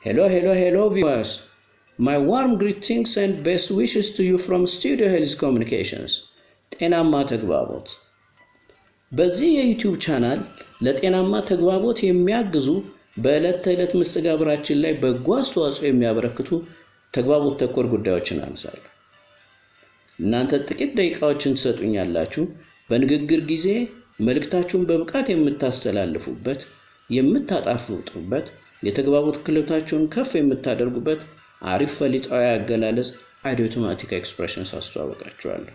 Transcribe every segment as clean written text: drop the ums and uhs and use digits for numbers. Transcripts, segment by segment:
Hello viewers. My warm greetings and best wishes to you from Studio Health Communications. ጤናማ ተግባቦት። በዚህ የዩቲዩብ ቻናል ለጤናማ ተግባቦት የሚያግዙ በዕለት ተዕለት መስተጋብራችን ላይ በጎ አስተዋጽኦ የሚያበረክቱ ተግባቦት ተኮር ጉዳዮችን አነሳለሁ። እናንተ ጥቂት ደቂቃዎችን ትሰጡኛላችሁ። በንግግር ጊዜ መልእክታችሁን በብቃት የምታስተላልፉበት፣ የምታጣፍጡበት፣ የተግባቦት ክህሎታችሁን ከፍ የምታደርጉበት አሪፍ ፈሊጣዊ አገላለጽ አይዲዮማቲክ ኤክስፕሬሽንስ አስተዋወቃችኋለሁ።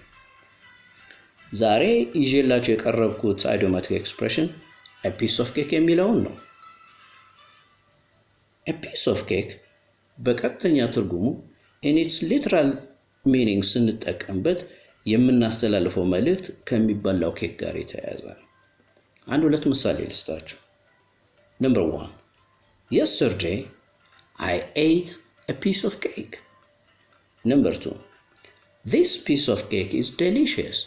ዛሬ ይዤላችሁ የቀረብኩት አይዲዮማቲክ ኤክስፕሬሽን a piece of cake የሚለውን ነው። a piece of cake በቀጥተኛ ትርጉሙ in its literal meaning ስንጠቀምበት የምናስተላልፈው መልእክት ከሚበላው ኬክ ጋር የተያያዘ ነው። ሁለት ምሳሌ ልስጣችሁ። Number 1. Yesterday, I ate a piece of cake. Number 2. This piece of cake is delicious.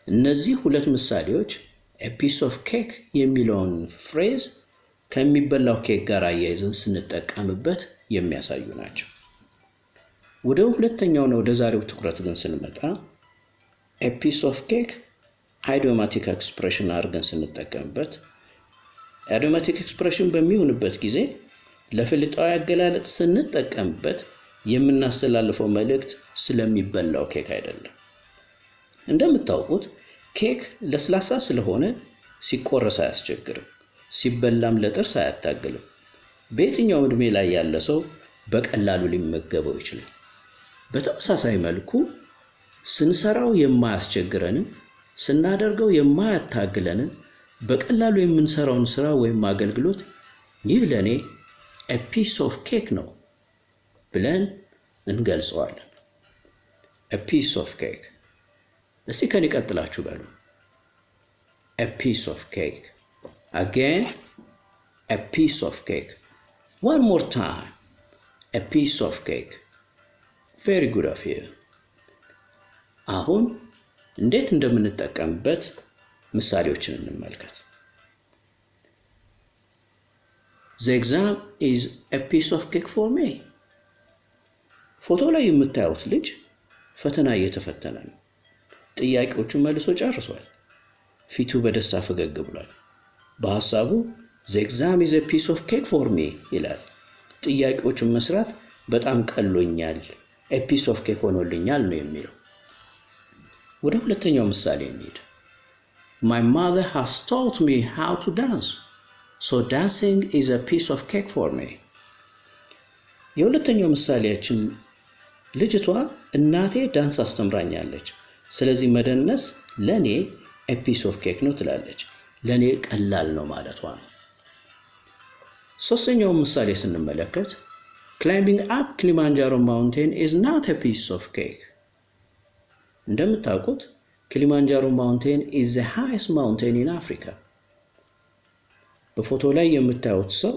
እነዚህ ሁለት ምሳሌዎች a piece of cake የሚለውን ፍሬዝ ከሚበላው ኬክ ጋር አያይዘን ስንጠቀምበት የሚያሳዩ ናቸው። ወደ ሁለተኛውና ወደ ዛሬው ትኩረት ግን ስንመጣ a piece of cake idiomatic expression አድርገን ስንጠቀምበት idiomatic expression በሚሆንበት ጊዜ ለፈሊጣዊ አገላለጽ ስንጠቀምበት የምናስተላልፈው መልእክት ስለሚበላው ኬክ አይደለም። እንደምታውቁት ኬክ ለስላሳ ስለሆነ ሲቆረስ አያስቸግርም፣ ሲበላም ለጥርስ አያታግልም። በየትኛው እድሜ ላይ ያለ ሰው በቀላሉ ሊመገበው ይችላል። በተመሳሳይ መልኩ ስንሰራው የማያስቸግረንን፣ ስናደርገው የማያታግለንን በቀላሉ የምንሰራውን ስራ ወይም አገልግሎት ይህ ለኔ a piece of cake ነው ብለን እንገልጸዋለን። a piece of cake። እስቲ ከኔ ቀጥላችሁ በሉ። a piece of cake. Again, a piece of cake. One more time. a piece of cake. Very good of you. አሁን እንዴት እንደምንጠቀምበት ምሳሌዎችን እንመልከት። The exam is a piece of cake for me. ፎቶ ላይ የምታዩት ልጅ ፈተና እየተፈተነ ነው። ጥያቄዎቹን መልሶ ጨርሷል። ፊቱ በደስታ ፈገግ ብሏል። በሐሳቡ The exam is a piece of cake for me ይላል። ጥያቄዎቹን መስራት በጣም ቀሎኛል፣ a piece of cake ሆኖልኛል ነው የሚለው። ወደ ሁለተኛው ምሳሌ እንሂድ። My mother has taught me how to dance, so dancing is a piece of cake for me. የሁለተኛው ምሳሌያችን ልጅቷ እናቴ ዳንስ አስተምራኛለች፣ ስለዚህ መደነስ ለኔ a piece of cake ነው ትላለች። ለኔ ቀላል ነው ማለቷ ነው። ሶስተኛው ምሳሌ ስንመለከት climbing up Kilimanjaro mountain is not a piece of cake. እንደምታውቁት Kilimanjaro mountain is the highest mountain in Africa. በፎቶ ላይ የምታዩት ሰው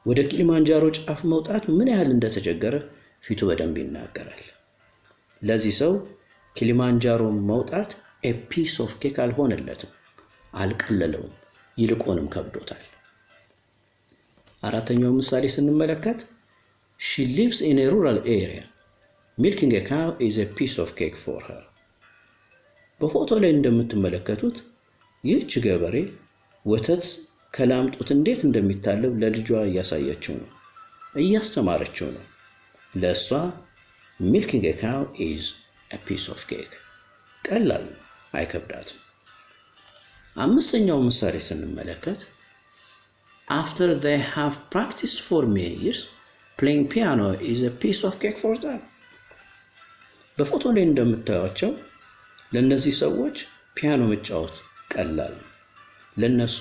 ወደ ኪሊማንጃሮ ጫፍ መውጣት ምን ያህል እንደተቸገረ ፊቱ በደንብ ይናገራል። ለዚህ ሰው ኪሊማንጃሮ መውጣት a piece of cake አልሆነለትም፣ አልቀለለውም፣ ይልቁንም ከብዶታል። አራተኛው ምሳሌ ስንመለከት she lives in a rural area. Milking a cow is a piece of cake for her. በፎቶ ላይ እንደምትመለከቱት ይህች ገበሬ ወተት ከላም ጡት እንዴት እንደሚታለብ ለልጇ እያሳየችው ነው፣ እያስተማረችው ነው። ለእሷ milking a cow is a piece of cake። ቀላል ነው፣ አይከብዳትም። አምስተኛው ምሳሌ ስንመለከት after they have practiced for many years, playing piano is a piece of cake for them. በፎቶ ላይ እንደምታዩቸው ለነዚህ ሰዎች ፒያኖ መጫወት ቀላል ነው፣ ለነሱ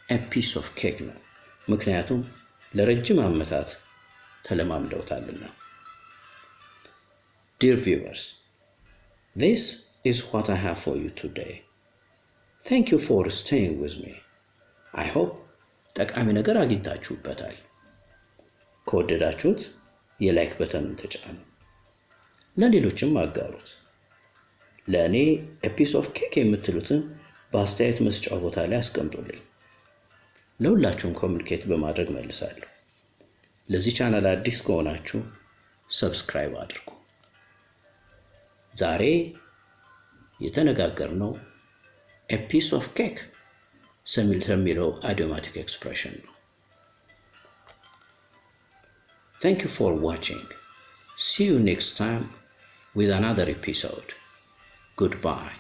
a piece of cake ነው፣ ምክንያቱም ለረጅም ዓመታት ተለማምደውታልና። Dear viewers, this is what I have for you today. Thank you for staying with me. I hope ጠቃሚ ነገር አግኝታችሁበታል። ከወደዳችሁት የላይክ በተኑን ተጫኑ፣ ለሌሎችም አጋሩት። ለእኔ a piece of cake የምትሉትን በአስተያየት መስጫው ቦታ ላይ አስቀምጡልኝ። ለሁላችሁም ኮሚኒኬት በማድረግ መልሳለሁ። ለዚህ ቻናል አዲስ ከሆናችሁ ሰብስክራይብ አድርጉ። ዛሬ የተነጋገርነው a piece of cake ስለሚለው idiomatic expression ነው። Thank you for watching. See you next time with another episode. Goodbye.